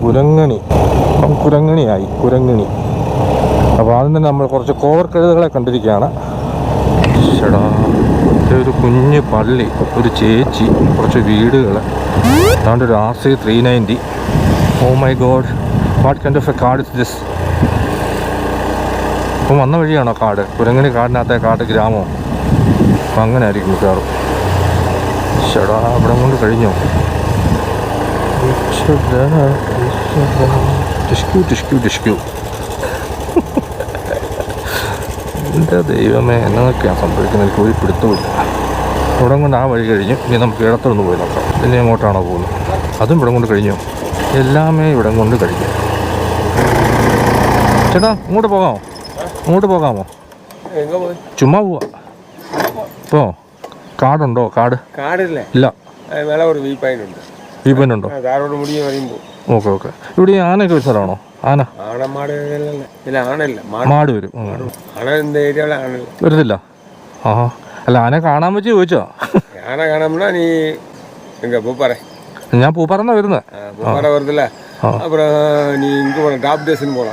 കുരങ്ങണി. കുരങ്ങണിയായി കുരങ്ങണി. അപ്പോൾ ആദ്യം തന്നെ നമ്മൾ കുറച്ച് കോവർ കഴുതകളെ കണ്ടിരിക്കുകയാണ്. ചേടാ, ഒരു കുഞ്ഞ് പള്ളി, ഒരു ചേച്ചി, കുറച്ച് വീടുകൾ, അതാണ്ട് ഒരു RC 390. Oh my god, what kind of a card is this? അപ്പം വന്ന വഴിയാണോ കാട്? കുരങ്ങണി കാടിനകത്തെ കാട് ഗ്രാമമോ? അപ്പം അങ്ങനെ ആയിരിക്കും മിക്കവാറും. ചേടാ, അവിടെ കൊണ്ട് കഴിഞ്ഞോ? ടിഷ്ക്യൂ ടിഷ്ക്യൂ ടിഷ്ക്യൂ. എൻ്റെ ദൈവമേ, എന്നതൊക്കെയാണ് സംഭവിക്കുന്നത്? എനിക്ക് ഒരു പിടുത്തമില്ല. ഇവിടെ കൊണ്ട് ആ വഴി കഴിഞ്ഞു. ഇനി നമുക്ക് ഇടത്തൊന്ന് പോയി നോക്കാം. പിന്നെ എങ്ങോട്ടാണോ പോകുന്നത്? അതും ഇവിടെ കൊണ്ട് കഴിഞ്ഞു. എല്ലാമേ ഇവിടെ കൊണ്ട് കഴിഞ്ഞു. ചേട്ടാ, ഇങ്ങോട്ട് പോകാമോ? അങ്ങോട്ട് പോകാമോ? ചുമ്മാ പോവാ. ഇപ്പോ കാടുണ്ടോ? കാടില്ല. ഇല്ല. വീപ്പനുണ്ടോ? Okay okay. ഇവിടെ ഈ ആനയൊക്കെ ഒരു സ്ഥലമാണോ? ആന മാട് വരും. വരുന്നില്ല. ആ, അല്ല, ആന കാണാൻ വെച്ച് ചോദിച്ചോ? ഞാൻ പൂപ്പാറന്നാ വരുന്നത്.